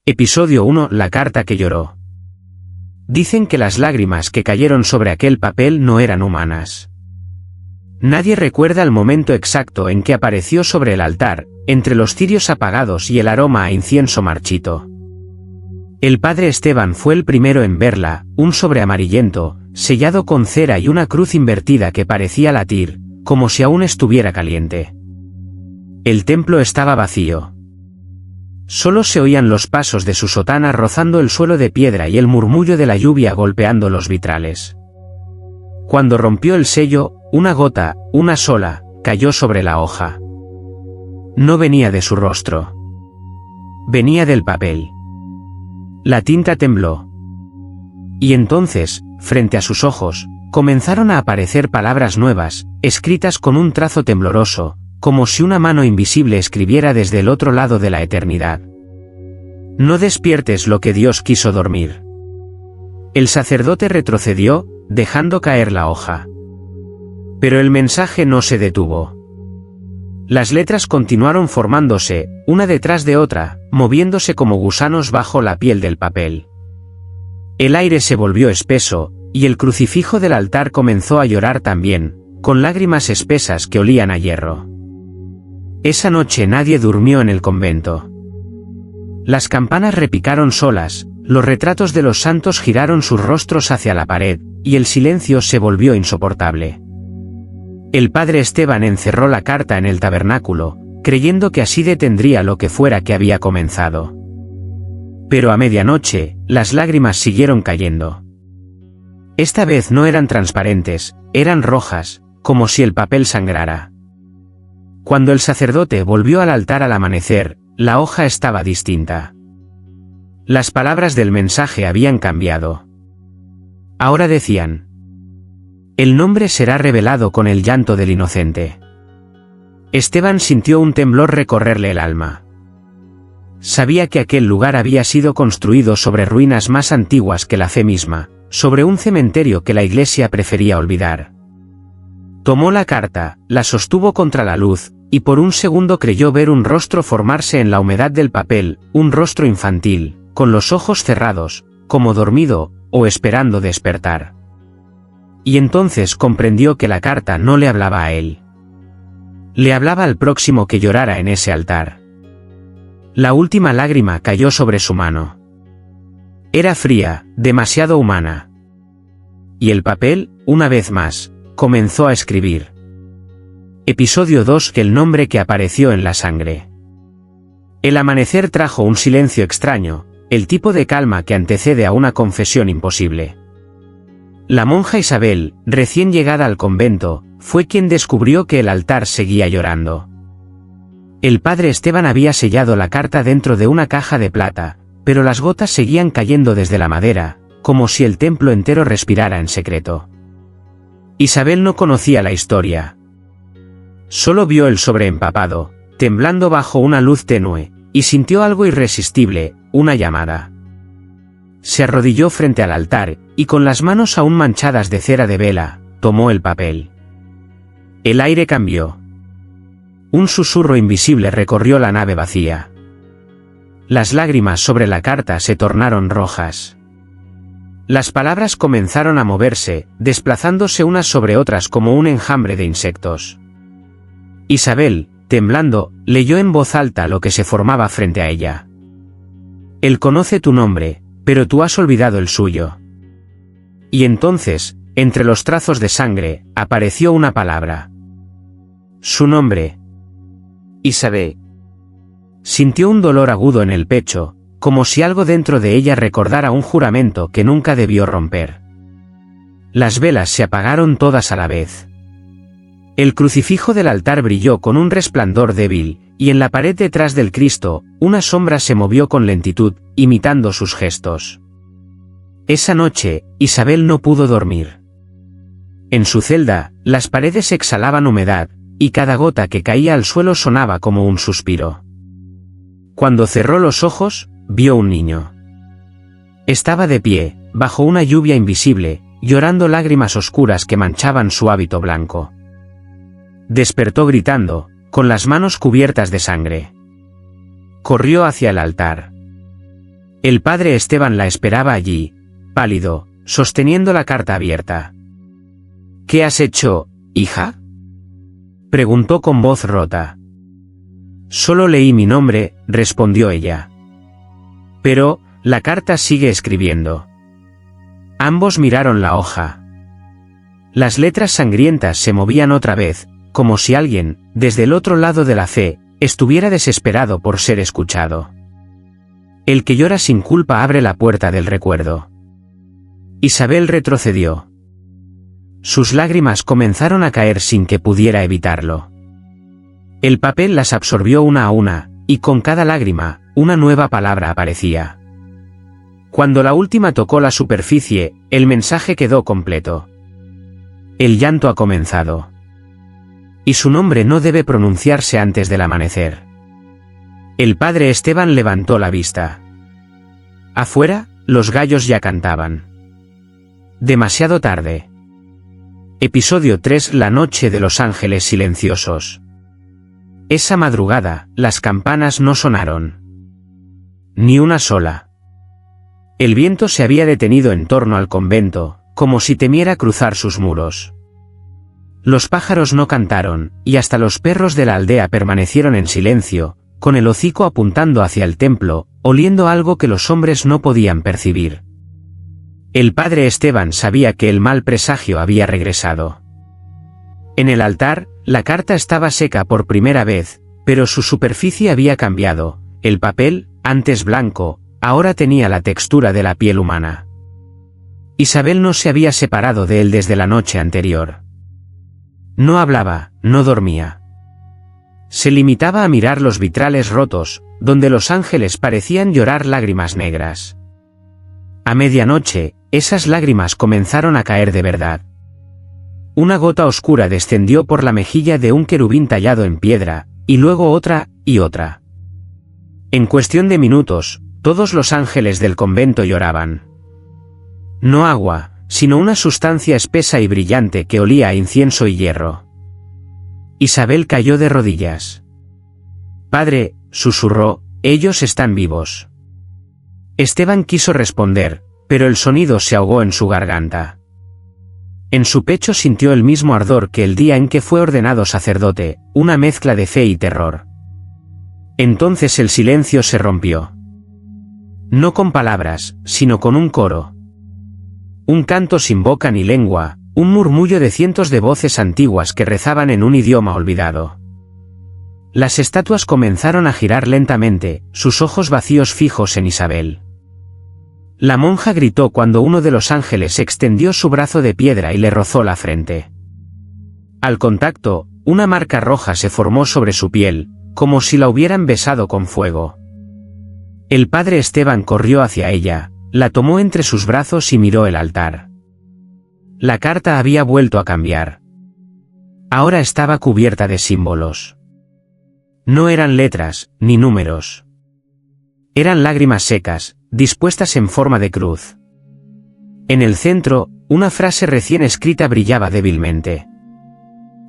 Episodio 1. La carta que lloró. Dicen que las lágrimas que cayeron sobre aquel papel no eran humanas. Nadie recuerda el momento exacto en que apareció sobre el altar, entre los cirios apagados y el aroma a incienso marchito. El padre Esteban fue el primero en verla, un sobre amarillento, sellado con cera y una cruz invertida que parecía latir, como si aún estuviera caliente. El templo estaba vacío. Solo se oían los pasos de su sotana rozando el suelo de piedra y el murmullo de la lluvia golpeando los vitrales. Cuando rompió el sello, una gota, una sola, cayó sobre la hoja. No venía de su rostro. Venía del papel. La tinta tembló. Y entonces, frente a sus ojos, comenzaron a aparecer palabras nuevas, escritas con un trazo tembloroso, como si una mano invisible escribiera desde el otro lado de la eternidad. No despiertes lo que Dios quiso dormir. El sacerdote retrocedió, dejando caer la hoja. Pero el mensaje no se detuvo. Las letras continuaron formándose, una detrás de otra, moviéndose como gusanos bajo la piel del papel. El aire se volvió espeso, y el crucifijo del altar comenzó a llorar también, con lágrimas espesas que olían a hierro. Esa noche nadie durmió en el convento. Las campanas repicaron solas, los retratos de los santos giraron sus rostros hacia la pared, y el silencio se volvió insoportable. El padre Esteban encerró la carta en el tabernáculo, creyendo que así detendría lo que fuera que había comenzado. Pero a medianoche, las lágrimas siguieron cayendo. Esta vez no eran transparentes, eran rojas, como si el papel sangrara. Cuando el sacerdote volvió al altar al amanecer, la hoja estaba distinta. Las palabras del mensaje habían cambiado. Ahora decían: el nombre será revelado con el llanto del inocente. Esteban sintió un temblor recorrerle el alma. Sabía que aquel lugar había sido construido sobre ruinas más antiguas que la fe misma, sobre un cementerio que la iglesia prefería olvidar. Tomó la carta, la sostuvo contra la luz, y por un segundo creyó ver un rostro formarse en la humedad del papel, un rostro infantil, con los ojos cerrados, como dormido, o esperando despertar. Y entonces comprendió que la carta no le hablaba a él. Le hablaba al próximo que llorara en ese altar. La última lágrima cayó sobre su mano. Era fría, demasiado humana. Y el papel, una vez más, comenzó a escribir. Episodio 2. El nombre que apareció en la sangre. El amanecer trajo un silencio extraño, el tipo de calma que antecede a una confesión imposible. La monja Isabel, recién llegada al convento, fue quien descubrió que el altar seguía llorando. El padre Esteban había sellado la carta dentro de una caja de plata, pero las gotas seguían cayendo desde la madera, como si el templo entero respirara en secreto. Isabel no conocía la historia. Solo vio el sobre empapado, temblando bajo una luz tenue, y sintió algo irresistible, una llamada. Se arrodilló frente al altar, y con las manos aún manchadas de cera de vela, tomó el papel. El aire cambió. Un susurro invisible recorrió la nave vacía. Las lágrimas sobre la carta se tornaron rojas. Las palabras comenzaron a moverse, desplazándose unas sobre otras como un enjambre de insectos. Isabel, temblando, leyó en voz alta lo que se formaba frente a ella. Él conoce tu nombre, pero tú has olvidado el suyo. Y entonces, entre los trazos de sangre, apareció una palabra. Su nombre. Isabel. Sintió un dolor agudo en el pecho, como si algo dentro de ella recordara un juramento que nunca debió romper. Las velas se apagaron todas a la vez. El crucifijo del altar brilló con un resplandor débil, y en la pared detrás del Cristo, una sombra se movió con lentitud, imitando sus gestos. Esa noche, Isabel no pudo dormir. En su celda, las paredes exhalaban humedad, y cada gota que caía al suelo sonaba como un suspiro. Cuando cerró los ojos, vio un niño. Estaba de pie, bajo una lluvia invisible, llorando lágrimas oscuras que manchaban su hábito blanco. Despertó gritando, con las manos cubiertas de sangre. Corrió hacia el altar. El padre Esteban la esperaba allí, pálido, sosteniendo la carta abierta. ¿Qué has hecho, hija?, preguntó con voz rota. Solo leí mi nombre, respondió ella. Pero, la carta sigue escribiendo. Ambos miraron la hoja. Las letras sangrientas se movían otra vez, como si alguien, desde el otro lado de la fe, estuviera desesperado por ser escuchado. El que llora sin culpa abre la puerta del recuerdo. Isabel retrocedió. Sus lágrimas comenzaron a caer sin que pudiera evitarlo. El papel las absorbió una a una, y con cada lágrima, una nueva palabra aparecía. Cuando la última tocó la superficie, el mensaje quedó completo. El llanto ha comenzado. Y su nombre no debe pronunciarse antes del amanecer. El padre Esteban levantó la vista. Afuera, los gallos ya cantaban. Demasiado tarde. Episodio 3: La noche de los ángeles silenciosos. Esa madrugada, las campanas no sonaron. Ni una sola. El viento se había detenido en torno al convento, como si temiera cruzar sus muros. Los pájaros no cantaron, y hasta los perros de la aldea permanecieron en silencio, con el hocico apuntando hacia el templo, oliendo algo que los hombres no podían percibir. El padre Esteban sabía que el mal presagio había regresado. En el altar, la carta estaba seca por primera vez, pero su superficie había cambiado. El papel, antes blanco, ahora tenía la textura de la piel humana. Isabel no se había separado de él desde la noche anterior. No hablaba, no dormía. Se limitaba a mirar los vitrales rotos, donde los ángeles parecían llorar lágrimas negras. A medianoche, esas lágrimas comenzaron a caer de verdad. Una gota oscura descendió por la mejilla de un querubín tallado en piedra, y luego otra, y otra. En cuestión de minutos, todos los ángeles del convento lloraban. No agua, sino una sustancia espesa y brillante que olía a incienso y hierro. Isabel cayó de rodillas. «Padre», susurró, «ellos están vivos». Esteban quiso responder, pero el sonido se ahogó en su garganta. En su pecho sintió el mismo ardor que el día en que fue ordenado sacerdote, una mezcla de fe y terror. Entonces el silencio se rompió. No con palabras, sino con un coro. Un canto sin boca ni lengua, un murmullo de cientos de voces antiguas que rezaban en un idioma olvidado. Las estatuas comenzaron a girar lentamente, sus ojos vacíos fijos en Isabel. La monja gritó cuando uno de los ángeles extendió su brazo de piedra y le rozó la frente. Al contacto, una marca roja se formó sobre su piel, como si la hubieran besado con fuego. El padre Esteban corrió hacia ella, la tomó entre sus brazos y miró el altar. La carta había vuelto a cambiar. Ahora estaba cubierta de símbolos. No eran letras, ni números. Eran lágrimas secas, dispuestas en forma de cruz. En el centro, una frase recién escrita brillaba débilmente.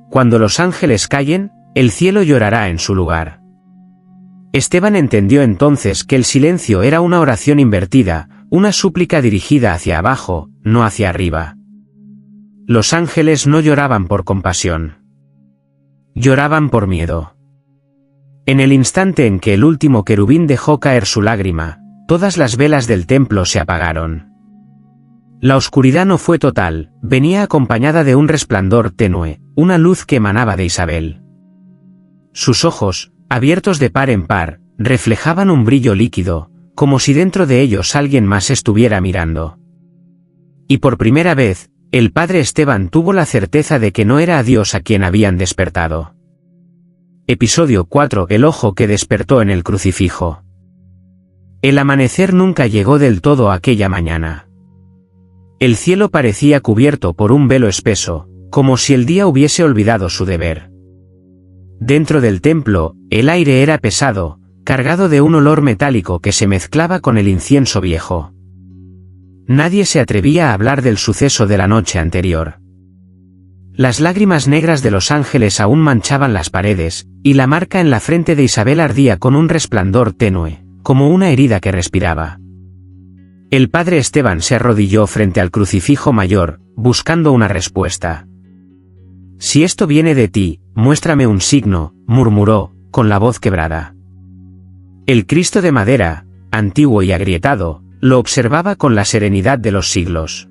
Cuando los ángeles callen, el cielo llorará en su lugar. Esteban entendió entonces que el silencio era una oración invertida, una súplica dirigida hacia abajo, no hacia arriba. Los ángeles no lloraban por compasión. Lloraban por miedo. En el instante en que el último querubín dejó caer su lágrima, todas las velas del templo se apagaron. La oscuridad no fue total, venía acompañada de un resplandor tenue, una luz que emanaba de Isabel. Sus ojos, abiertos de par en par, reflejaban un brillo líquido, como si dentro de ellos alguien más estuviera mirando. Y por primera vez, el padre Esteban tuvo la certeza de que no era a Dios a quien habían despertado. Episodio 4: El ojo que despertó en el crucifijo. El amanecer nunca llegó del todo aquella mañana. El cielo parecía cubierto por un velo espeso, como si el día hubiese olvidado su deber. Dentro del templo, el aire era pesado, cargado de un olor metálico que se mezclaba con el incienso viejo. Nadie se atrevía a hablar del suceso de la noche anterior. Las lágrimas negras de los ángeles aún manchaban las paredes, y la marca en la frente de Isabel ardía con un resplandor tenue, como una herida que respiraba. El padre Esteban se arrodilló frente al crucifijo mayor, buscando una respuesta. «Si esto viene de ti, muéstrame un signo», murmuró, con la voz quebrada. El Cristo de madera, antiguo y agrietado, lo observaba con la serenidad de los siglos.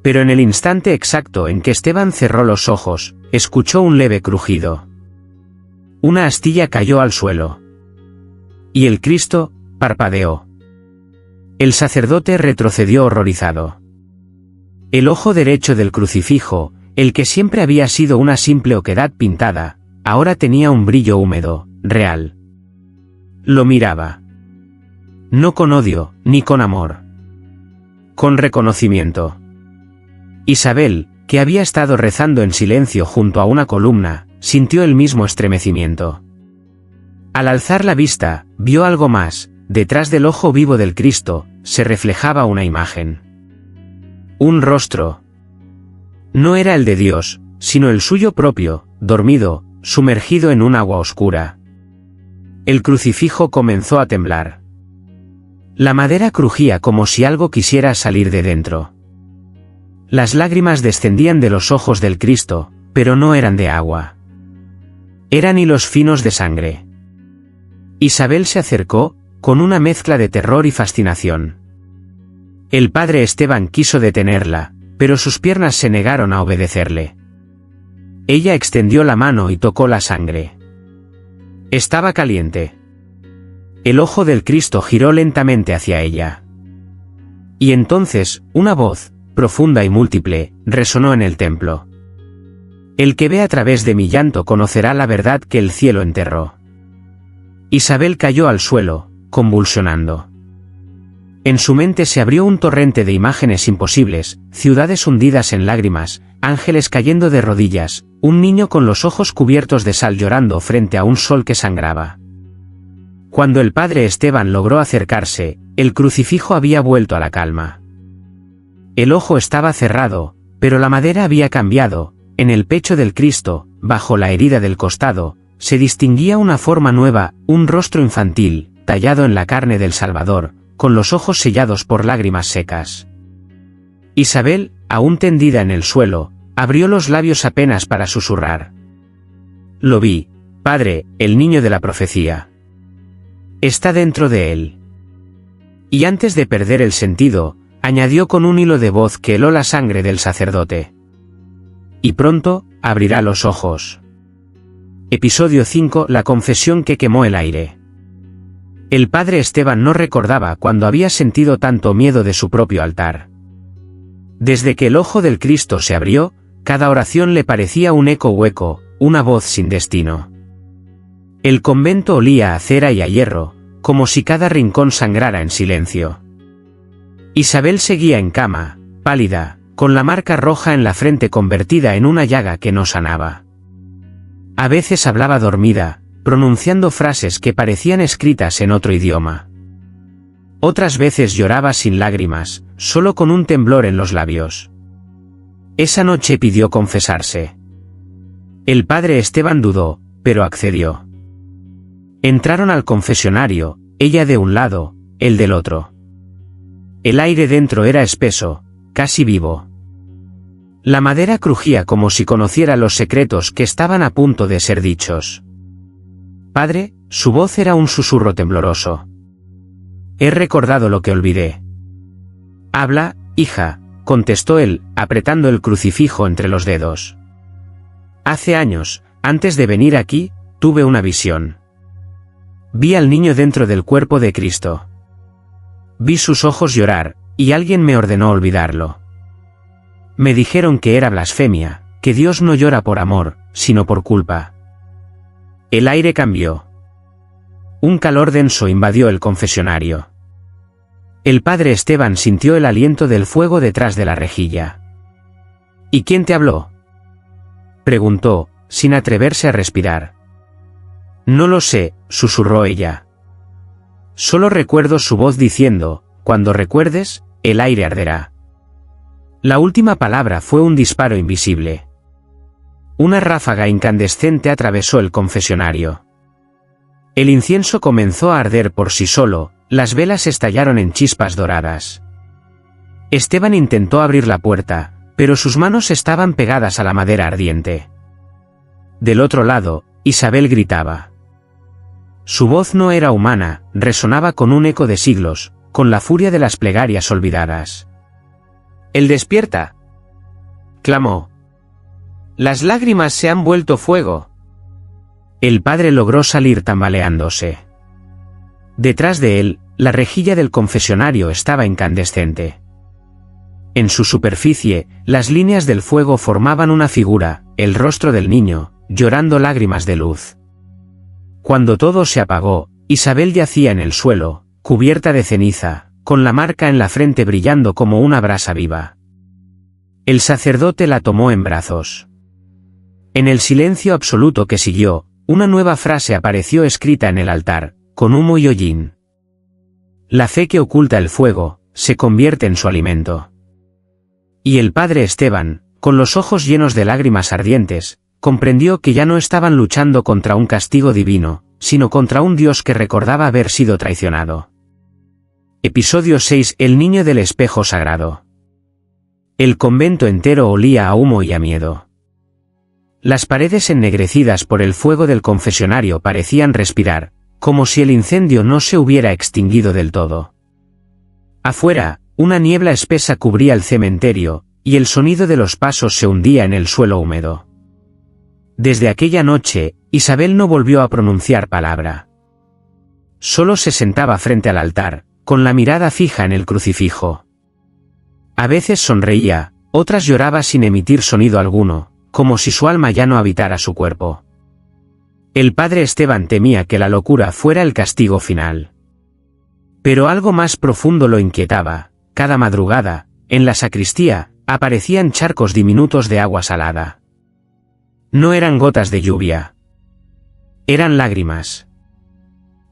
Pero en el instante exacto en que Esteban cerró los ojos, escuchó un leve crujido. Una astilla cayó al suelo. Y el Cristo parpadeó. El sacerdote retrocedió horrorizado. El ojo derecho del crucifijo, el que siempre había sido una simple oquedad pintada, ahora tenía un brillo húmedo, real. Lo miraba. No con odio, ni con amor. Con reconocimiento. Isabel, que había estado rezando en silencio junto a una columna, sintió el mismo estremecimiento. Al alzar la vista, vio algo más. Detrás del ojo vivo del Cristo, se reflejaba una imagen. Un rostro. No era el de Dios, sino el suyo propio, dormido, sumergido en un agua oscura. El crucifijo comenzó a temblar. La madera crujía como si algo quisiera salir de dentro. Las lágrimas descendían de los ojos del Cristo, pero no eran de agua. Eran hilos finos de sangre. Isabel se acercó, con una mezcla de terror y fascinación. El padre Esteban quiso detenerla, pero sus piernas se negaron a obedecerle. Ella extendió la mano y tocó la sangre. Estaba caliente. El ojo del Cristo giró lentamente hacia ella. Y entonces, una voz, profunda y múltiple, resonó en el templo. El que ve a través de mi llanto conocerá la verdad que el cielo enterró. Isabel cayó al suelo, convulsionando. En su mente se abrió un torrente de imágenes imposibles, ciudades hundidas en lágrimas, ángeles cayendo de rodillas, un niño con los ojos cubiertos de sal llorando frente a un sol que sangraba. Cuando el padre Esteban logró acercarse, el crucifijo había vuelto a la calma. El ojo estaba cerrado, pero la madera había cambiado. En el pecho del Cristo, bajo la herida del costado, se distinguía una forma nueva, un rostro infantil, tallado en la carne del Salvador, con los ojos sellados por lágrimas secas. Isabel, aún tendida en el suelo, abrió los labios apenas para susurrar. Lo vi, padre, el niño de la profecía. Está dentro de él. Y antes de perder el sentido, añadió con un hilo de voz que heló la sangre del sacerdote. Y pronto, abrirá los ojos. Episodio 5: La confesión que quemó el aire. El padre Esteban no recordaba cuándo había sentido tanto miedo de su propio altar. Desde que el ojo del Cristo se abrió, cada oración le parecía un eco hueco, una voz sin destino. El convento olía a cera y a hierro, como si cada rincón sangrara en silencio. Isabel seguía en cama, pálida, con la marca roja en la frente convertida en una llaga que no sanaba. A veces hablaba dormida, pronunciando frases que parecían escritas en otro idioma. Otras veces lloraba sin lágrimas, solo con un temblor en los labios. Esa noche pidió confesarse. El padre Esteban dudó, pero accedió. Entraron al confesionario, ella de un lado, él del otro. El aire dentro era espeso, casi vivo. La madera crujía como si conociera los secretos que estaban a punto de ser dichos. Padre, su voz era un susurro tembloroso. He recordado lo que olvidé. Habla, hija, contestó él, apretando el crucifijo entre los dedos. Hace años, antes de venir aquí, tuve una visión. Vi al niño dentro del cuerpo de Cristo. Vi sus ojos llorar, y alguien me ordenó olvidarlo. Me dijeron que era blasfemia, que Dios no llora por amor, sino por culpa. El aire cambió. Un calor denso invadió el confesionario. El padre Esteban sintió el aliento del fuego detrás de la rejilla. ¿Y quién te habló?, preguntó, sin atreverse a respirar. No lo sé, susurró ella. Solo recuerdo su voz diciendo, cuando recuerdes, el aire arderá. La última palabra fue un disparo invisible. Una ráfaga incandescente atravesó el confesionario. El incienso comenzó a arder por sí solo, las velas estallaron en chispas doradas. Esteban intentó abrir la puerta, pero sus manos estaban pegadas a la madera ardiente. Del otro lado, Isabel gritaba. Su voz no era humana, resonaba con un eco de siglos, con la furia de las plegarias olvidadas. «¡Él despierta!», clamó. «Las lágrimas se han vuelto fuego». El padre logró salir tambaleándose. Detrás de él, la rejilla del confesionario estaba incandescente. En su superficie, las líneas del fuego formaban una figura, el rostro del niño, llorando lágrimas de luz. Cuando todo se apagó, Isabel yacía en el suelo, cubierta de ceniza, con la marca en la frente brillando como una brasa viva. El sacerdote la tomó en brazos. En el silencio absoluto que siguió, una nueva frase apareció escrita en el altar, con humo y hollín. La fe que oculta el fuego, se convierte en su alimento. Y el padre Esteban, con los ojos llenos de lágrimas ardientes, comprendió que ya no estaban luchando contra un castigo divino, sino contra un Dios que recordaba haber sido traicionado. Episodio 6: El niño del espejo sagrado. El convento entero olía a humo y a miedo. Las paredes ennegrecidas por el fuego del confesionario parecían respirar, como si el incendio no se hubiera extinguido del todo. Afuera, una niebla espesa cubría el cementerio, y el sonido de los pasos se hundía en el suelo húmedo. Desde aquella noche, Isabel no volvió a pronunciar palabra. Solo se sentaba frente al altar, con la mirada fija en el crucifijo. A veces sonreía, otras lloraba sin emitir sonido alguno, como si su alma ya no habitara su cuerpo. El padre Esteban temía que la locura fuera el castigo final. Pero algo más profundo lo inquietaba. Cada madrugada, en la sacristía, aparecían charcos diminutos de agua salada. No eran gotas de lluvia. Eran lágrimas.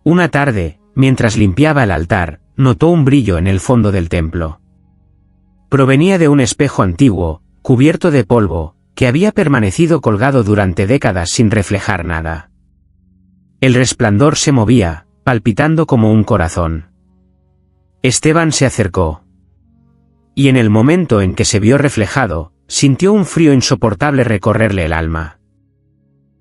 Una tarde, mientras limpiaba el altar, notó un brillo en el fondo del templo. Provenía de un espejo antiguo, cubierto de polvo, que había permanecido colgado durante décadas sin reflejar nada. El resplandor se movía, palpitando como un corazón. Esteban se acercó. Y en el momento en que se vio reflejado, sintió un frío insoportable recorrerle el alma.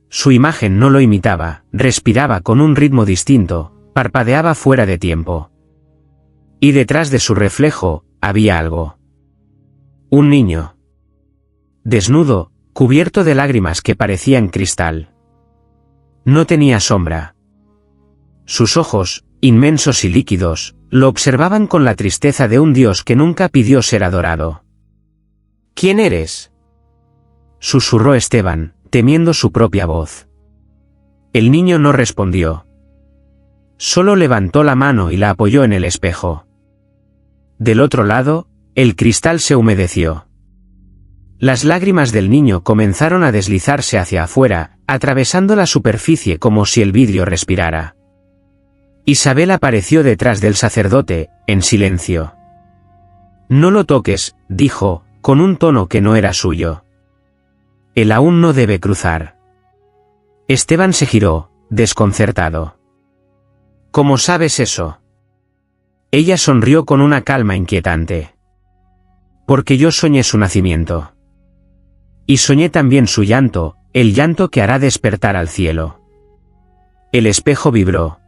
Su imagen no lo imitaba, respiraba con un ritmo distinto, parpadeaba fuera de tiempo. Y detrás de su reflejo, había algo. Un niño. Desnudo, cubierto de lágrimas que parecían cristal. No tenía sombra. Sus ojos, inmensos y líquidos, lo observaban con la tristeza de un Dios que nunca pidió ser adorado. «¿Quién eres?», susurró Esteban, temiendo su propia voz. El niño no respondió. Solo levantó la mano y la apoyó en el espejo. Del otro lado, el cristal se humedeció. Las lágrimas del niño comenzaron a deslizarse hacia afuera, atravesando la superficie como si el vidrio respirara. Isabel apareció detrás del sacerdote, en silencio. «No lo toques», dijo, con un tono que no era suyo. «Él aún no debe cruzar». Esteban se giró, desconcertado. «¿Cómo sabes eso?». Ella sonrió con una calma inquietante. «Porque yo soñé su nacimiento. Y soñé también su llanto, el llanto que hará despertar al cielo». El espejo vibró.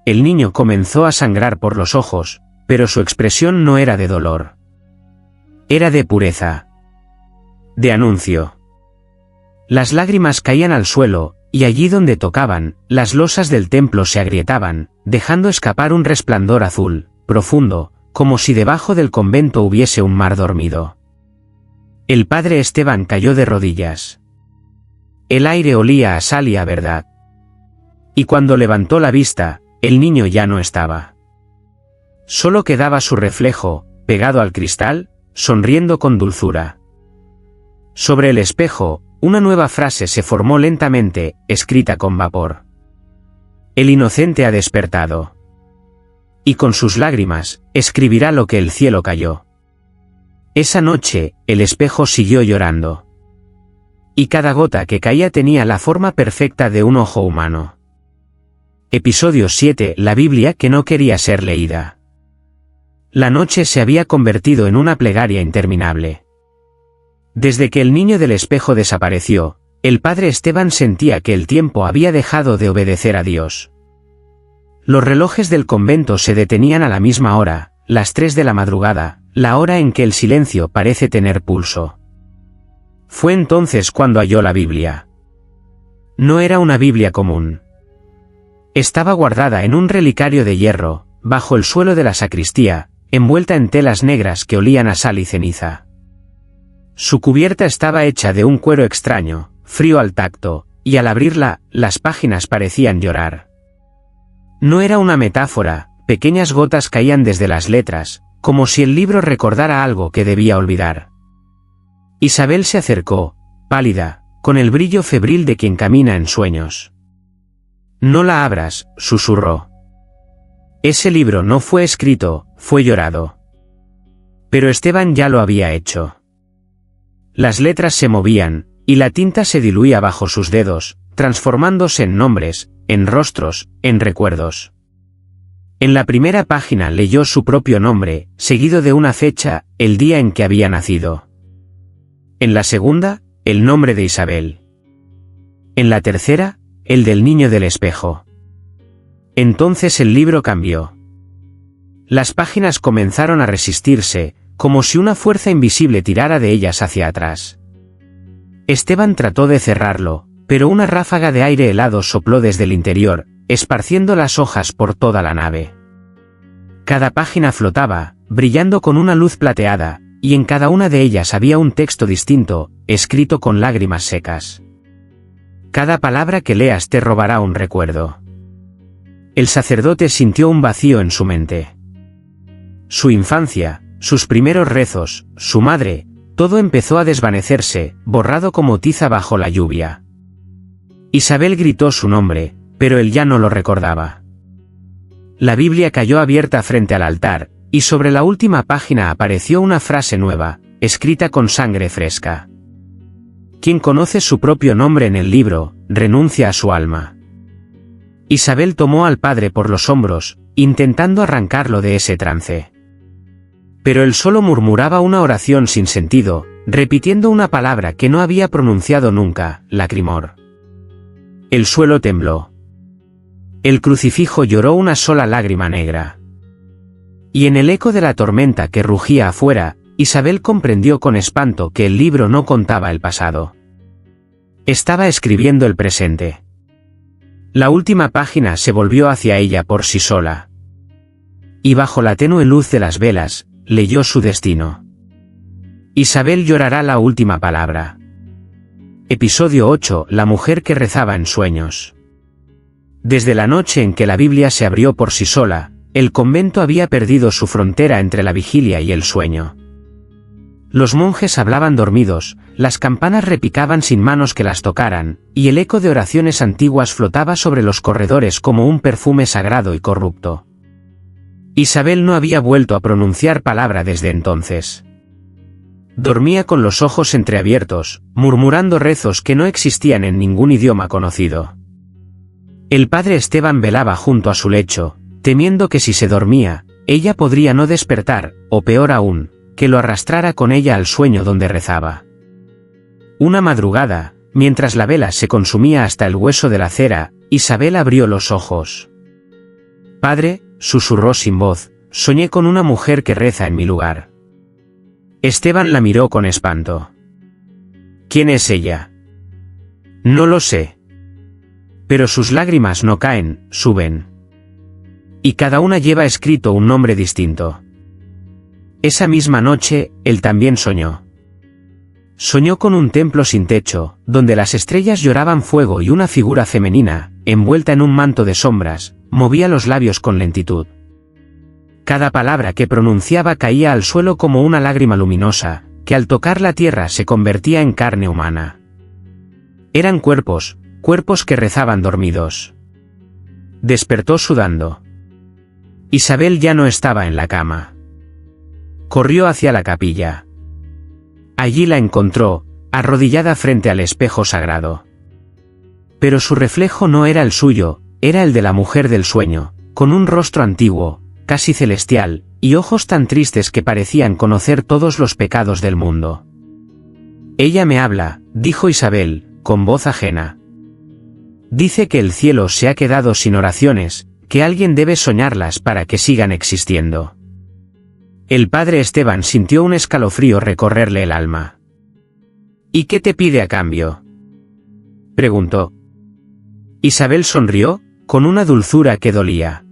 El niño comenzó a sangrar por los ojos, pero su expresión no era de dolor. Era de pureza. De anuncio. Las lágrimas caían al suelo, y allí donde tocaban, las losas del templo se agrietaban, dejando escapar un resplandor azul, profundo, como si debajo del convento hubiese un mar dormido. El padre Esteban cayó de rodillas. El aire olía a sal y a verdad. Y cuando levantó la vista, el niño ya no estaba. Solo quedaba su reflejo, pegado al cristal, sonriendo con dulzura. Sobre el espejo, una nueva frase se formó lentamente, escrita con vapor. «El inocente ha despertado. Y con sus lágrimas, escribirá lo que el cielo calló». Esa noche, el espejo siguió llorando. Y cada gota que caía tenía la forma perfecta de un ojo humano. Episodio 7. La Biblia que no quería ser leída. La noche se había convertido en una plegaria interminable. Desde que el niño del espejo desapareció, el padre Esteban sentía que el tiempo había dejado de obedecer a Dios. Los relojes del convento se detenían a la misma hora, las 3 de la madrugada, la hora en que el silencio parece tener pulso. Fue entonces cuando halló la Biblia. No era una Biblia común. Estaba guardada en un relicario de hierro, bajo el suelo de la sacristía, envuelta en telas negras que olían a sal y ceniza. Su cubierta estaba hecha de un cuero extraño, frío al tacto, y al abrirla, las páginas parecían llorar. No era una metáfora, pequeñas gotas caían desde las letras, como si el libro recordara algo que debía olvidar. Isabel se acercó, pálida, con el brillo febril de quien camina en sueños. «No la abras», susurró. Ese libro no fue escrito, fue llorado. Pero Esteban ya lo había hecho. Las letras se movían, y la tinta se diluía bajo sus dedos, transformándose en nombres, en rostros, en recuerdos. En la primera página leyó su propio nombre, seguido de una fecha, el día en que había nacido. En la segunda, el nombre de Isabel. En la tercera, el del niño del espejo. Entonces el libro cambió. Las páginas comenzaron a resistirse, como si una fuerza invisible tirara de ellas hacia atrás. Esteban trató de cerrarlo, pero una ráfaga de aire helado sopló desde el interior, esparciendo las hojas por toda la nave. Cada página flotaba, brillando con una luz plateada, y en cada una de ellas había un texto distinto, escrito con lágrimas secas. Cada palabra que leas te robará un recuerdo. El sacerdote sintió un vacío en su mente. Su infancia, sus primeros rezos, su madre, todo empezó a desvanecerse, borrado como tiza bajo la lluvia. Isabel gritó su nombre, pero él ya no lo recordaba. La Biblia cayó abierta frente al altar, y sobre la última página apareció una frase nueva, escrita con sangre fresca. Quien conoce su propio nombre en el libro, renuncia a su alma. Isabel tomó al padre por los hombros, intentando arrancarlo de ese trance. Pero él solo murmuraba una oración sin sentido, repitiendo una palabra que no había pronunciado nunca, lacrimor. El suelo tembló. El crucifijo lloró una sola lágrima negra. Y en el eco de la tormenta que rugía afuera, Isabel comprendió con espanto que el libro no contaba el pasado. Estaba escribiendo el presente. La última página se volvió hacia ella por sí sola. Y bajo la tenue luz de las velas, leyó su destino. Isabel llorará la última palabra. Episodio 8. La mujer que rezaba en sueños. Desde la noche en que la Biblia se abrió por sí sola, el convento había perdido su frontera entre la vigilia y el sueño. Los monjes hablaban dormidos, las campanas repicaban sin manos que las tocaran, y el eco de oraciones antiguas flotaba sobre los corredores como un perfume sagrado y corrupto. Isabel no había vuelto a pronunciar palabra desde entonces. Dormía con los ojos entreabiertos, murmurando rezos que no existían en ningún idioma conocido. El padre Esteban velaba junto a su lecho, temiendo que si se dormía, ella podría no despertar, o peor aún, que lo arrastrara con ella al sueño donde rezaba. Una madrugada, mientras la vela se consumía hasta el hueso de la cera, Isabel abrió los ojos. «Padre», susurró sin voz, «soñé con una mujer que reza en mi lugar». Esteban la miró con espanto. «¿Quién es ella?» «No lo sé. Pero sus lágrimas no caen, suben. Y cada una lleva escrito un nombre distinto». Esa misma noche, él también soñó. Soñó con un templo sin techo, donde las estrellas lloraban fuego y una figura femenina, envuelta en un manto de sombras, movía los labios con lentitud. Cada palabra que pronunciaba caía al suelo como una lágrima luminosa, que al tocar la tierra se convertía en carne humana. Eran cuerpos, cuerpos que rezaban dormidos. Despertó sudando. Isabel ya no estaba en la cama. Corrió hacia la capilla. Allí la encontró, arrodillada frente al espejo sagrado. Pero su reflejo no era el suyo, era el de la mujer del sueño, con un rostro antiguo, casi celestial, y ojos tan tristes que parecían conocer todos los pecados del mundo. Ella me habla, dijo Isabel, con voz ajena. Dice que el cielo se ha quedado sin oraciones, que alguien debe soñarlas para que sigan existiendo. El padre Esteban sintió un escalofrío recorrerle el alma. ¿Y qué te pide a cambio?, preguntó. Isabel sonrió, con una dulzura que dolía.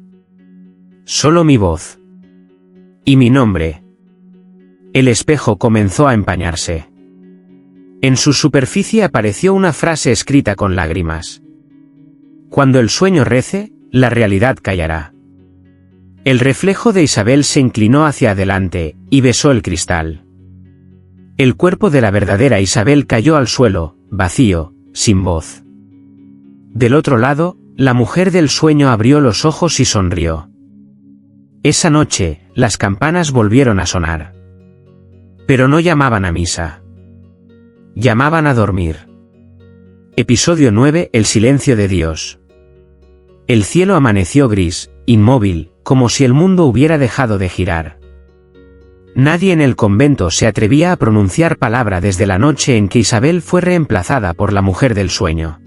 Solo mi voz. Y mi nombre. El espejo comenzó a empañarse. En su superficie apareció una frase escrita con lágrimas. Cuando el sueño rece, la realidad callará. El reflejo de Isabel se inclinó hacia adelante, y besó el cristal. El cuerpo de la verdadera Isabel cayó al suelo, vacío, sin voz. Del otro lado, la mujer del sueño abrió los ojos y sonrió. Esa noche, las campanas volvieron a sonar. Pero no llamaban a misa. Llamaban a dormir. Episodio 9: El silencio de Dios. El cielo amaneció gris, inmóvil, como si el mundo hubiera dejado de girar. Nadie en el convento se atrevía a pronunciar palabra desde la noche en que Isabel fue reemplazada por la mujer del sueño.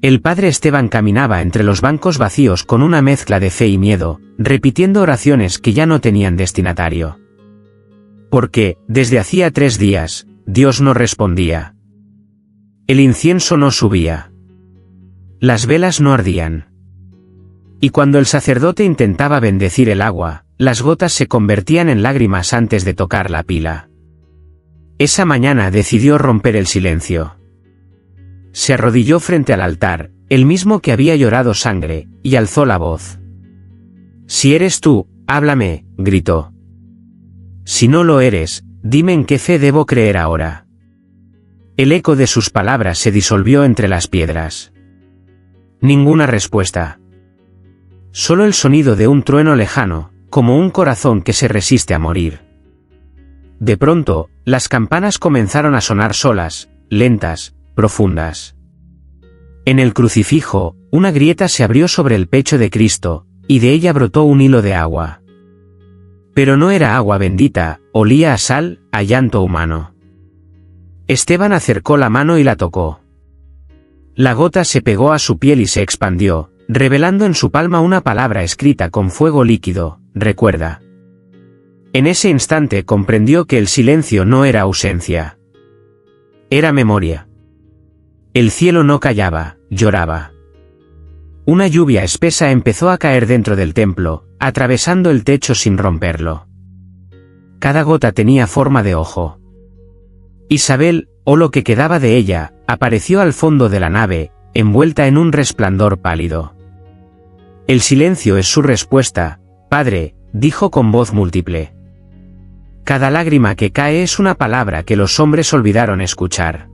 El padre Esteban caminaba entre los bancos vacíos con una mezcla de fe y miedo, repitiendo oraciones que ya no tenían destinatario. Porque, desde hacía 3 días, Dios no respondía. El incienso no subía. Las velas no ardían. Y cuando el sacerdote intentaba bendecir el agua, las gotas se convertían en lágrimas antes de tocar la pila. Esa mañana decidió romper el silencio. Se arrodilló frente al altar, el mismo que había llorado sangre, y alzó la voz. Si eres tú, háblame, gritó. Si no lo eres, dime en qué fe debo creer ahora. El eco de sus palabras se disolvió entre las piedras. Ninguna respuesta. Solo el sonido de un trueno lejano, como un corazón que se resiste a morir. De pronto, las campanas comenzaron a sonar solas, lentas, profundas. En el crucifijo, una grieta se abrió sobre el pecho de Cristo, y de ella brotó un hilo de agua. Pero no era agua bendita, olía a sal, a llanto humano. Esteban acercó la mano y la tocó. La gota se pegó a su piel y se expandió, revelando en su palma una palabra escrita con fuego líquido: recuerda. En ese instante comprendió que el silencio no era ausencia. Era memoria. El cielo no callaba, lloraba. Una lluvia espesa empezó a caer dentro del templo, atravesando el techo sin romperlo. Cada gota tenía forma de ojo. Isabel, o lo que quedaba de ella, apareció al fondo de la nave, envuelta en un resplandor pálido. El silencio es su respuesta, padre, dijo con voz múltiple. Cada lágrima que cae es una palabra que los hombres olvidaron escuchar.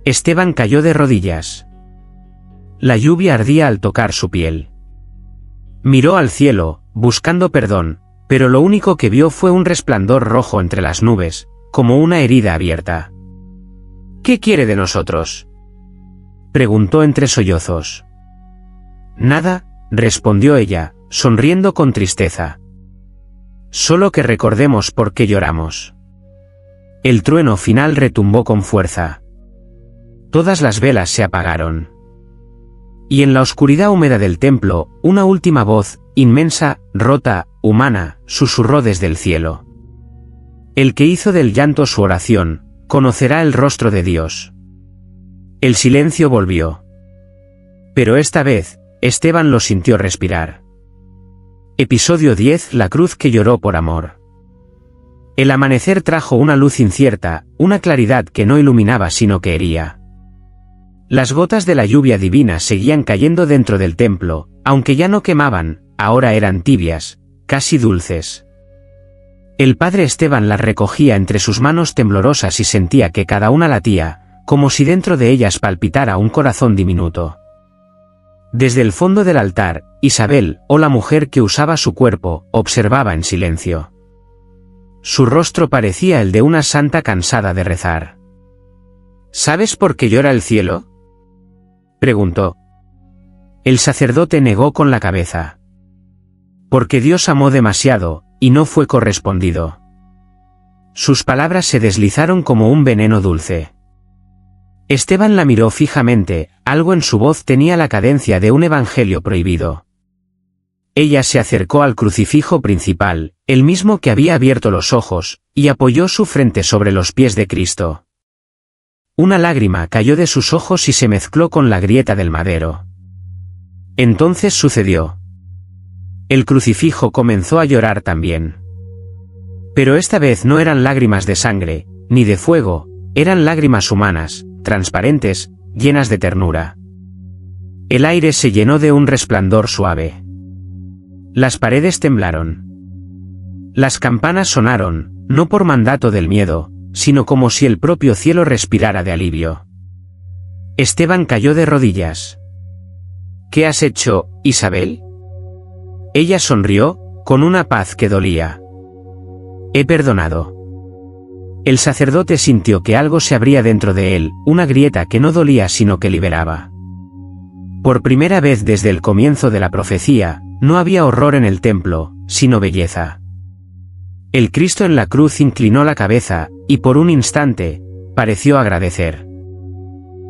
Esteban cayó de rodillas. La lluvia ardía al tocar su piel. Miró al cielo, buscando perdón, pero lo único que vio fue un resplandor rojo entre las nubes, como una herida abierta. ¿Qué quiere de nosotros?, preguntó entre sollozos. Nada, respondió ella, sonriendo con tristeza. Solo que recordemos por qué lloramos. El trueno final retumbó con fuerza. Todas las velas se apagaron. Y en la oscuridad húmeda del templo, una última voz, inmensa, rota, humana, susurró desde el cielo. El que hizo del llanto su oración, conocerá el rostro de Dios. El silencio volvió. Pero esta vez, Esteban lo sintió respirar. Episodio 10: La cruz que lloró por amor. El amanecer trajo una luz incierta, una claridad que no iluminaba sino que hería. Las gotas de la lluvia divina seguían cayendo dentro del templo, aunque ya no quemaban, ahora eran tibias, casi dulces. El padre Esteban las recogía entre sus manos temblorosas y sentía que cada una latía, como si dentro de ellas palpitara un corazón diminuto. Desde el fondo del altar, Isabel, o la mujer que usaba su cuerpo, observaba en silencio. Su rostro parecía el de una santa cansada de rezar. ¿Sabes por qué llora el cielo?, preguntó. El sacerdote negó con la cabeza. Porque Dios amó demasiado, y no fue correspondido. Sus palabras se deslizaron como un veneno dulce. Esteban la miró fijamente, algo en su voz tenía la cadencia de un evangelio prohibido. Ella se acercó al crucifijo principal, el mismo que había abierto los ojos, y apoyó su frente sobre los pies de Cristo. Una lágrima cayó de sus ojos y se mezcló con la grieta del madero. Entonces sucedió. El crucifijo comenzó a llorar también. Pero esta vez no eran lágrimas de sangre, ni de fuego, eran lágrimas humanas, transparentes, llenas de ternura. El aire se llenó de un resplandor suave. Las paredes temblaron. Las campanas sonaron, no por mandato del miedo, sino como si el propio cielo respirara de alivio. Esteban cayó de rodillas. ¿Qué has hecho, Isabel? Ella sonrió, con una paz que dolía. He perdonado. El sacerdote sintió que algo se abría dentro de él, una grieta que no dolía sino que liberaba. Por primera vez desde el comienzo de la profecía, no había horror en el templo, sino belleza. El Cristo en la cruz inclinó la cabeza, y por un instante, pareció agradecer.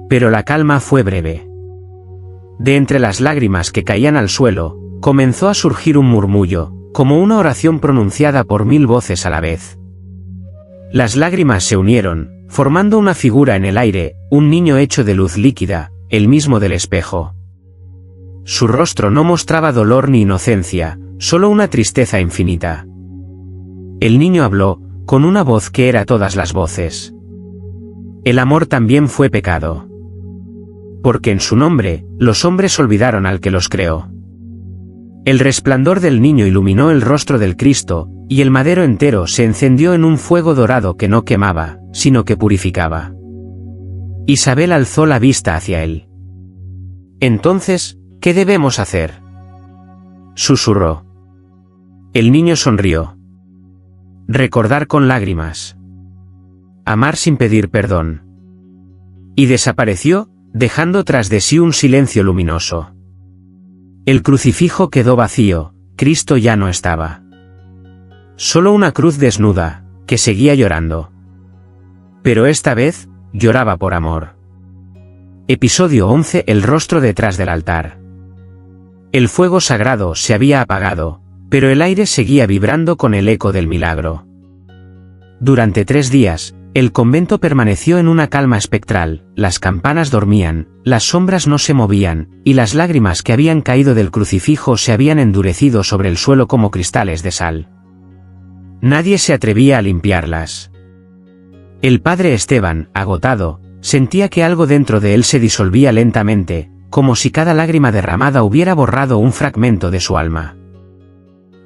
Pero la calma fue breve. De entre las lágrimas que caían al suelo, comenzó a surgir un murmullo, como una oración pronunciada por 1000 voces a la vez. Las lágrimas se unieron, formando una figura en el aire, un niño hecho de luz líquida, el mismo del espejo. Su rostro no mostraba dolor ni inocencia, solo una tristeza infinita. El niño habló, con una voz que era todas las voces. El amor también fue pecado. Porque en su nombre, los hombres olvidaron al que los creó. El resplandor del niño iluminó el rostro del Cristo, y el madero entero se encendió en un fuego dorado que no quemaba, sino que purificaba. Isabel alzó la vista hacia él. Entonces, ¿qué debemos hacer?, susurró. El niño sonrió. Recordar con lágrimas. Amar sin pedir perdón. Y desapareció, dejando tras de sí un silencio luminoso. El crucifijo quedó vacío, Cristo ya no estaba. Solo una cruz desnuda, que seguía llorando. Pero esta vez, lloraba por amor. Episodio 11. El rostro detrás del altar. El fuego sagrado se había apagado, pero el aire seguía vibrando con el eco del milagro. Durante 3 días, el convento permaneció en una calma espectral, las campanas dormían, las sombras no se movían, y las lágrimas que habían caído del crucifijo se habían endurecido sobre el suelo como cristales de sal. Nadie se atrevía a limpiarlas. El padre Esteban, agotado, sentía que algo dentro de él se disolvía lentamente, como si cada lágrima derramada hubiera borrado un fragmento de su alma.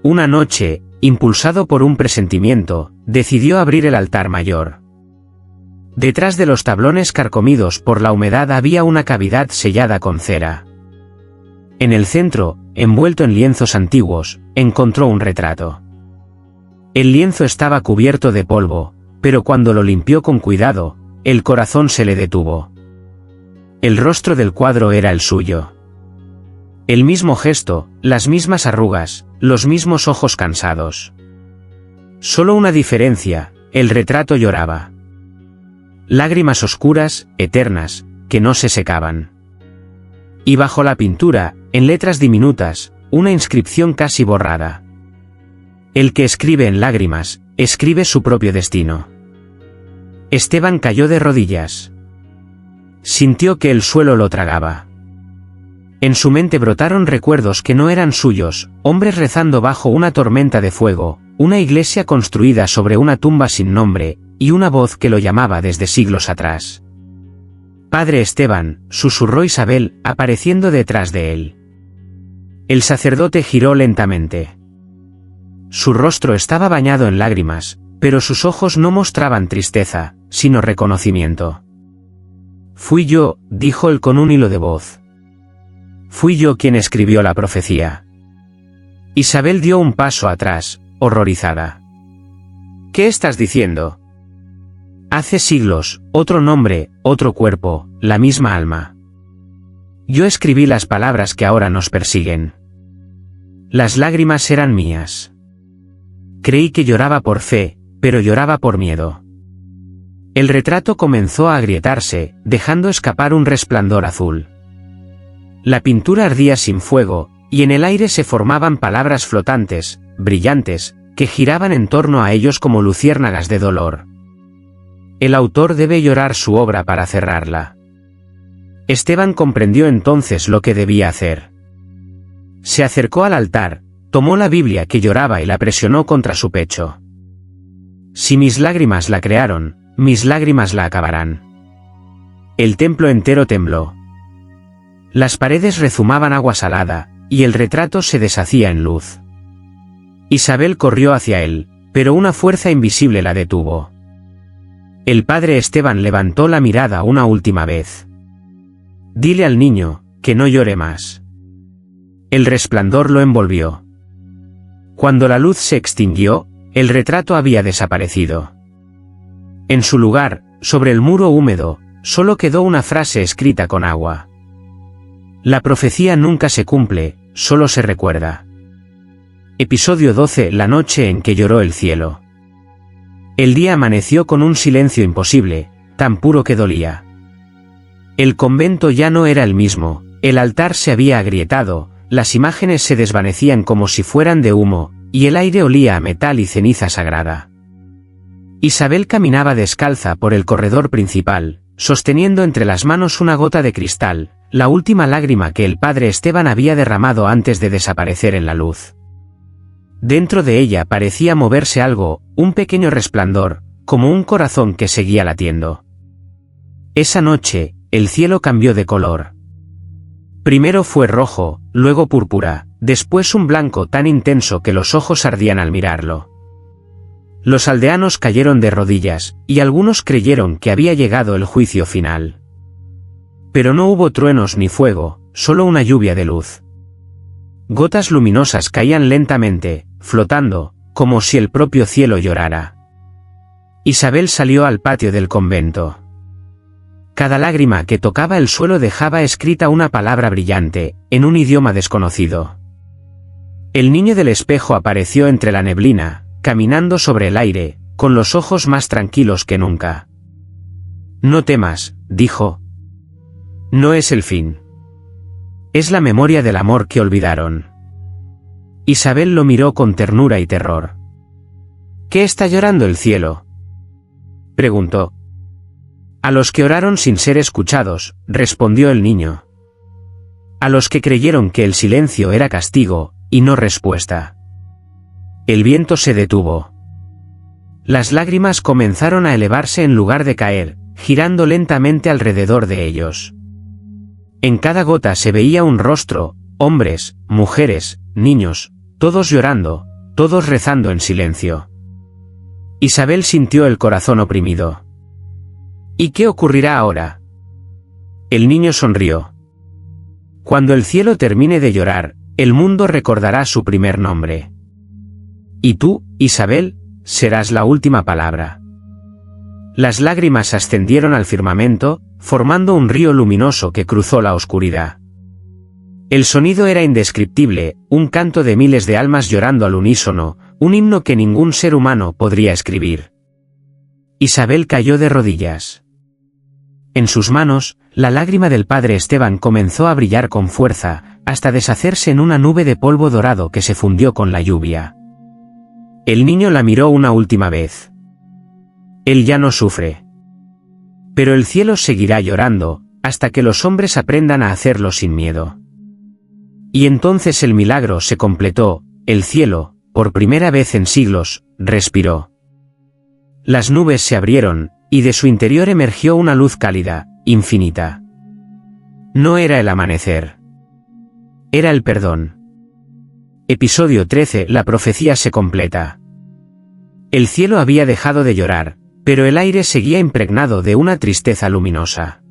Una noche, impulsado por un presentimiento, decidió abrir el altar mayor. Detrás de los tablones carcomidos por la humedad había una cavidad sellada con cera. En el centro, envuelto en lienzos antiguos, encontró un retrato. El lienzo estaba cubierto de polvo, pero cuando lo limpió con cuidado, el corazón se le detuvo. El rostro del cuadro era el suyo. El mismo gesto, las mismas arrugas, los mismos ojos cansados. Solo una diferencia, el retrato lloraba. Lágrimas oscuras, eternas, que no se secaban. Y bajo la pintura, en letras diminutas, una inscripción casi borrada. El que escribe en lágrimas, escribe su propio destino. Esteban cayó de rodillas. Sintió que el suelo lo tragaba. En su mente brotaron recuerdos que no eran suyos, hombres rezando bajo una tormenta de fuego, una iglesia construida sobre una tumba sin nombre, y una voz que lo llamaba desde siglos atrás. Padre Esteban, susurró Isabel, apareciendo detrás de él. El sacerdote giró lentamente. Su rostro estaba bañado en lágrimas, pero sus ojos no mostraban tristeza, sino reconocimiento. Fui yo, dijo él con un hilo de voz. Fui yo quien escribió la profecía. Isabel dio un paso atrás, horrorizada. ¿Qué estás diciendo? Hace siglos, otro nombre, otro cuerpo, la misma alma. Yo escribí las palabras que ahora nos persiguen. Las lágrimas eran mías. Creí que lloraba por fe, pero lloraba por miedo. El retrato comenzó a agrietarse, dejando escapar un resplandor azul. La pintura ardía sin fuego, y en el aire se formaban palabras flotantes, brillantes, que giraban en torno a ellos como luciérnagas de dolor. El autor debe llorar su obra para cerrarla. Esteban comprendió entonces lo que debía hacer. Se acercó al altar, tomó la Biblia que lloraba y la presionó contra su pecho. Si mis lágrimas la crearon, mis lágrimas la acabarán. El templo entero tembló. Las paredes rezumaban agua salada, y el retrato se deshacía en luz. Isabel corrió hacia él, pero una fuerza invisible la detuvo. El padre Esteban levantó la mirada una última vez. Dile al niño, que no llore más. El resplandor lo envolvió. Cuando la luz se extinguió, el retrato había desaparecido. En su lugar, sobre el muro húmedo, solo quedó una frase escrita con agua. La profecía nunca se cumple, solo se recuerda. Episodio 12. La noche en que lloró el cielo. El día amaneció con un silencio imposible, tan puro que dolía. El convento ya no era el mismo, el altar se había agrietado, las imágenes se desvanecían como si fueran de humo, y el aire olía a metal y ceniza sagrada. Isabel caminaba descalza por el corredor principal, sosteniendo entre las manos una gota de cristal, la última lágrima que el padre Esteban había derramado antes de desaparecer en la luz. Dentro de ella parecía moverse algo, un pequeño resplandor, como un corazón que seguía latiendo. Esa noche, el cielo cambió de color. Primero fue rojo, luego púrpura, después un blanco tan intenso que los ojos ardían al mirarlo. Los aldeanos cayeron de rodillas, y algunos creyeron que había llegado el juicio final. Pero no hubo truenos ni fuego, solo una lluvia de luz. Gotas luminosas caían lentamente, flotando, como si el propio cielo llorara. Isabel salió al patio del convento. Cada lágrima que tocaba el suelo dejaba escrita una palabra brillante, en un idioma desconocido. El niño del espejo apareció entre la neblina, caminando sobre el aire, con los ojos más tranquilos que nunca. No temas, dijo. No es el fin. Es la memoria del amor que olvidaron. Isabel lo miró con ternura y terror. ¿Qué está llorando el cielo?, preguntó. A los que oraron sin ser escuchados, respondió el niño. A los que creyeron que el silencio era castigo, y no respuesta. El viento se detuvo. Las lágrimas comenzaron a elevarse en lugar de caer, girando lentamente alrededor de ellos. En cada gota se veía un rostro, hombres, mujeres, niños, todos llorando, todos rezando en silencio. Isabel sintió el corazón oprimido. ¿Y qué ocurrirá ahora? El niño sonrió. Cuando el cielo termine de llorar, el mundo recordará su primer nombre. Y tú, Isabel, serás la última palabra. Las lágrimas ascendieron al firmamento, formando un río luminoso que cruzó la oscuridad. El sonido era indescriptible, un canto de miles de almas llorando al unísono, un himno que ningún ser humano podría escribir. Isabel cayó de rodillas. En sus manos, la lágrima del padre Esteban comenzó a brillar con fuerza, hasta deshacerse en una nube de polvo dorado que se fundió con la lluvia. El niño la miró una última vez. Él ya no sufre. Pero el cielo seguirá llorando, hasta que los hombres aprendan a hacerlo sin miedo. Y entonces el milagro se completó, el cielo, por primera vez en siglos, respiró. Las nubes se abrieron, y de su interior emergió una luz cálida, infinita. No era el amanecer. Era el perdón. Episodio 13. La profecía se completa. El cielo había dejado de llorar, pero el aire seguía impregnado de una tristeza luminosa.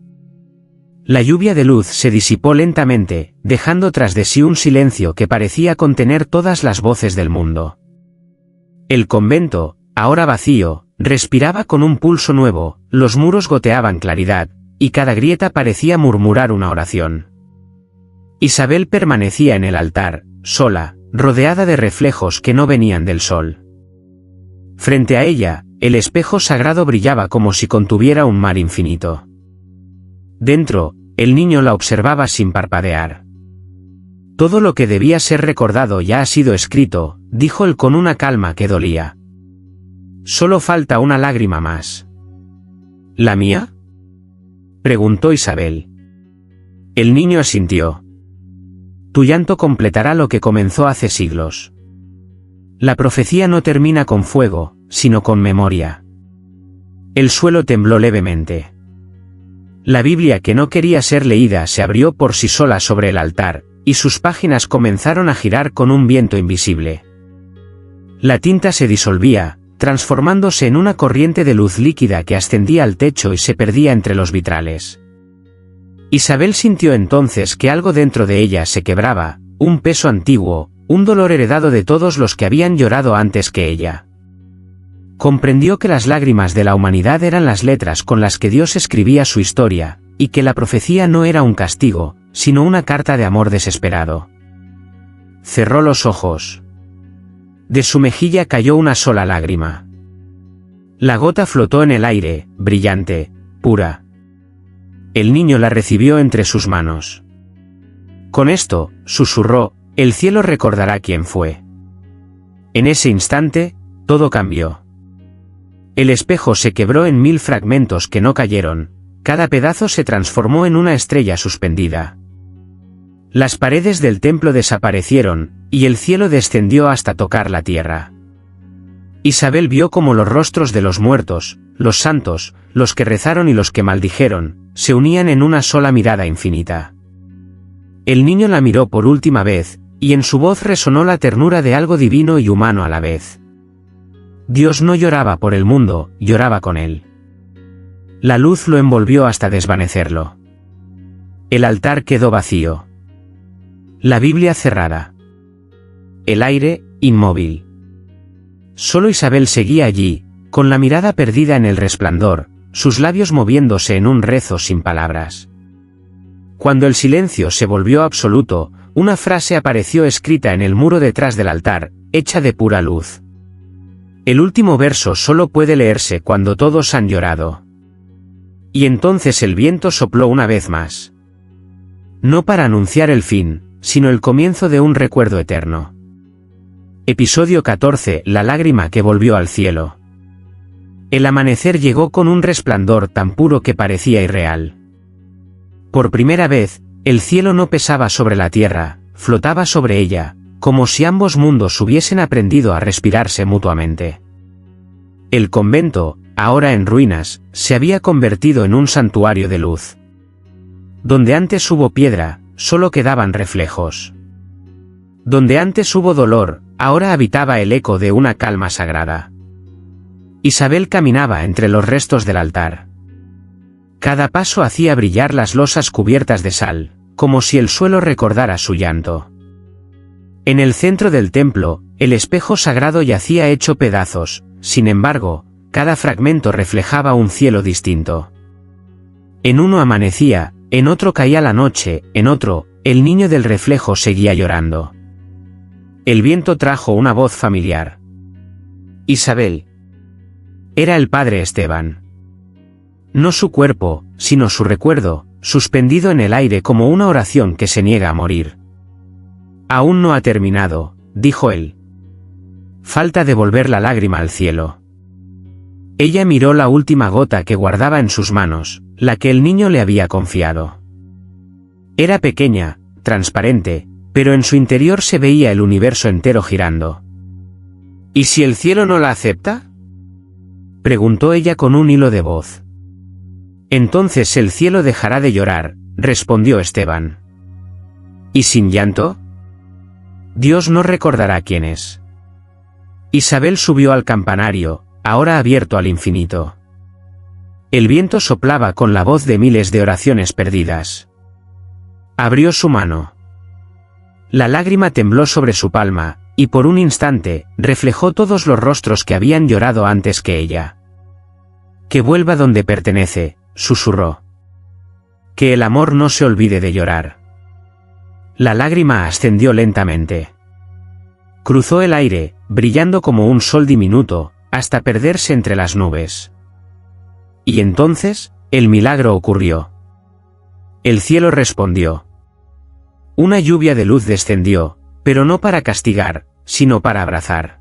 La lluvia de luz se disipó lentamente, dejando tras de sí un silencio que parecía contener todas las voces del mundo. El convento, ahora vacío, respiraba con un pulso nuevo, los muros goteaban claridad, y cada grieta parecía murmurar una oración. Isabel permanecía en el altar, sola, rodeada de reflejos que no venían del sol. Frente a ella, el espejo sagrado brillaba como si contuviera un mar infinito. Dentro, el niño la observaba sin parpadear. Todo lo que debía ser recordado ya ha sido escrito, dijo él con una calma que dolía. Solo falta una lágrima más. ¿La mía?, preguntó Isabel. El niño asintió. Tu llanto completará lo que comenzó hace siglos. La profecía no termina con fuego, sino con memoria. El suelo tembló levemente. La Biblia que no quería ser leída se abrió por sí sola sobre el altar, y sus páginas comenzaron a girar con un viento invisible. La tinta se disolvía, transformándose en una corriente de luz líquida que ascendía al techo y se perdía entre los vitrales. Isabel sintió entonces que algo dentro de ella se quebraba, un peso antiguo, un dolor heredado de todos los que habían llorado antes que ella. Comprendió que las lágrimas de la humanidad eran las letras con las que Dios escribía su historia, y que la profecía no era un castigo, sino una carta de amor desesperado. Cerró los ojos. De su mejilla cayó una sola lágrima. La gota flotó en el aire, brillante, pura. El niño la recibió entre sus manos. Con esto, susurró, el cielo recordará quién fue. En ese instante, todo cambió. El espejo se quebró en 1000 fragmentos que no cayeron, cada pedazo se transformó en una estrella suspendida. Las paredes del templo desaparecieron, y el cielo descendió hasta tocar la tierra. Isabel vio cómo los rostros de los muertos, los santos, los que rezaron y los que maldijeron, se unían en una sola mirada infinita. El niño la miró por última vez, y en su voz resonó la ternura de algo divino y humano a la vez. Dios no lloraba por el mundo, lloraba con él. La luz lo envolvió hasta desvanecerlo. El altar quedó vacío. La Biblia cerrada. El aire, inmóvil. Solo Isabel seguía allí, con la mirada perdida en el resplandor, sus labios moviéndose en un rezo sin palabras. Cuando el silencio se volvió absoluto, una frase apareció escrita en el muro detrás del altar, hecha de pura luz. El último verso solo puede leerse cuando todos han llorado. Y entonces el viento sopló una vez más. No para anunciar el fin, sino el comienzo de un recuerdo eterno. Episodio 14. La lágrima que volvió al cielo. El amanecer llegó con un resplandor tan puro que parecía irreal. Por primera vez, el cielo no pesaba sobre la tierra, flotaba sobre ella, como si ambos mundos hubiesen aprendido a respirarse mutuamente. El convento, ahora en ruinas, se había convertido en un santuario de luz. Donde antes hubo piedra, solo quedaban reflejos. Donde antes hubo dolor, ahora habitaba el eco de una calma sagrada. Isabel caminaba entre los restos del altar. Cada paso hacía brillar las losas cubiertas de sal, como si el suelo recordara su llanto. En el centro del templo, el espejo sagrado yacía hecho pedazos, sin embargo, cada fragmento reflejaba un cielo distinto. En uno amanecía, en otro caía la noche, en otro, el niño del reflejo seguía llorando. El viento trajo una voz familiar. Isabel. Era el padre Esteban. No su cuerpo, sino su recuerdo, suspendido en el aire como una oración que se niega a morir. Aún no ha terminado, dijo él. Falta devolver la lágrima al cielo. Ella miró la última gota que guardaba en sus manos, la que el niño le había confiado. Era pequeña, transparente, pero en su interior se veía el universo entero girando. ¿Y si el cielo no la acepta?, preguntó ella con un hilo de voz. Entonces el cielo dejará de llorar, respondió Esteban. ¿Y sin llanto? Dios no recordará quién es. Isabel subió al campanario, ahora abierto al infinito. El viento soplaba con la voz de miles de oraciones perdidas. Abrió su mano. La lágrima tembló sobre su palma, y por un instante, reflejó todos los rostros que habían llorado antes que ella. Que vuelva donde pertenece, susurró. Que el amor no se olvide de llorar. La lágrima ascendió lentamente. Cruzó el aire, brillando como un sol diminuto, hasta perderse entre las nubes. Y entonces, el milagro ocurrió. El cielo respondió. Una lluvia de luz descendió, pero no para castigar, sino para abrazar.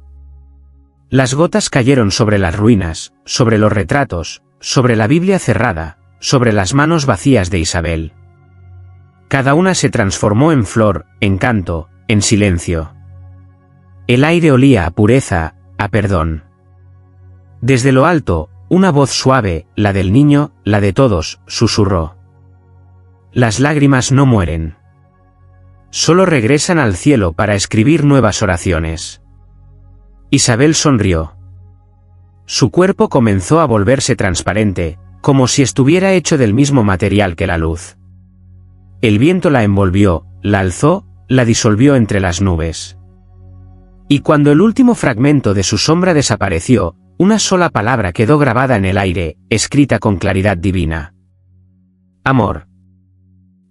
Las gotas cayeron sobre las ruinas, sobre los retratos, sobre la Biblia cerrada, sobre las manos vacías de Isabel. Cada una se transformó en flor, en canto, en silencio. El aire olía a pureza, a perdón. Desde lo alto, una voz suave, la del niño, la de todos, susurró. Las lágrimas no mueren. Solo regresan al cielo para escribir nuevas oraciones. Isabel sonrió. Su cuerpo comenzó a volverse transparente, como si estuviera hecho del mismo material que la luz. El viento la envolvió, la alzó, la disolvió entre las nubes. Y cuando el último fragmento de su sombra desapareció, una sola palabra quedó grabada en el aire, escrita con claridad divina. Amor.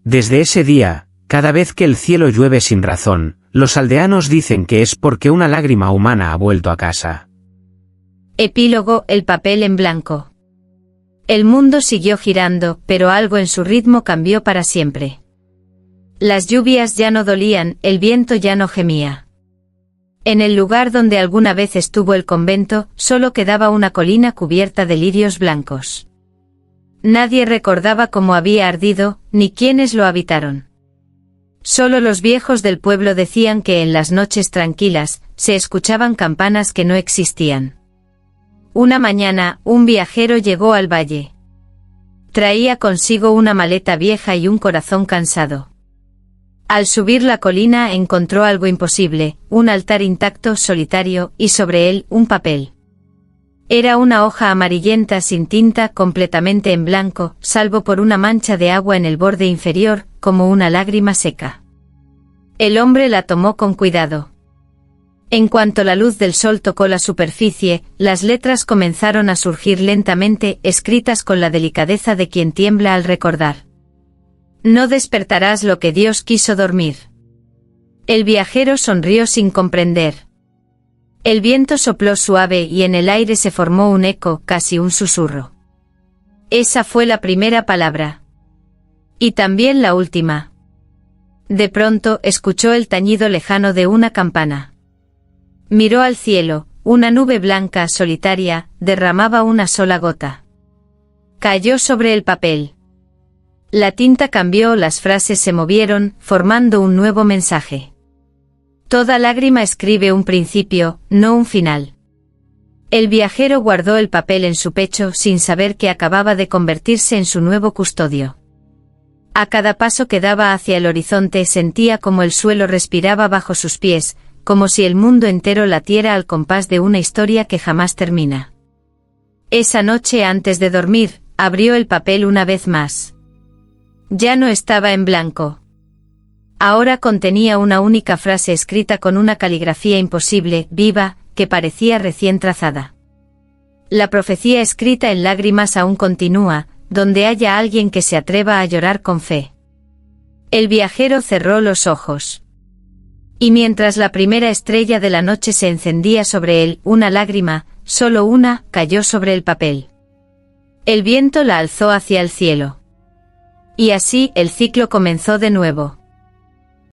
Desde ese día, cada vez que el cielo llueve sin razón, los aldeanos dicen que es porque una lágrima humana ha vuelto a casa. Epílogo: el papel en blanco. El mundo siguió girando, pero algo en su ritmo cambió para siempre. Las lluvias ya no dolían, el viento ya no gemía. En el lugar donde alguna vez estuvo el convento, solo quedaba una colina cubierta de lirios blancos. Nadie recordaba cómo había ardido, ni quiénes lo habitaron. Solo los viejos del pueblo decían que en las noches tranquilas, se escuchaban campanas que no existían. Una mañana, un viajero llegó al valle. Traía consigo una maleta vieja y un corazón cansado. Al subir la colina encontró algo imposible, un altar intacto, solitario, y sobre él, un papel. Era una hoja amarillenta sin tinta, completamente en blanco, salvo por una mancha de agua en el borde inferior, como una lágrima seca. El hombre la tomó con cuidado. En cuanto la luz del sol tocó la superficie, las letras comenzaron a surgir lentamente, escritas con la delicadeza de quien tiembla al recordar. No despertarás lo que Dios quiso dormir. El viajero sonrió sin comprender. El viento sopló suave y en el aire se formó un eco, casi un susurro. Esa fue la primera palabra. Y también la última. De pronto escuchó el tañido lejano de una campana. Miró al cielo, una nube blanca, solitaria, derramaba una sola gota. Cayó sobre el papel. La tinta cambió, las frases se movieron, formando un nuevo mensaje. Toda lágrima escribe un principio, no un final. El viajero guardó el papel en su pecho sin saber que acababa de convertirse en su nuevo custodio. A cada paso que daba hacia el horizonte sentía como el suelo respiraba bajo sus pies, como si el mundo entero latiera al compás de una historia que jamás termina. Esa noche antes de dormir, abrió el papel una vez más. Ya no estaba en blanco. Ahora contenía una única frase escrita con una caligrafía imposible, viva, que parecía recién trazada. La profecía escrita en lágrimas aún continúa, donde haya alguien que se atreva a llorar con fe. El viajero cerró los ojos. Y mientras la primera estrella de la noche se encendía sobre él, una lágrima, solo una, cayó sobre el papel. El viento la alzó hacia el cielo. Y así el ciclo comenzó de nuevo.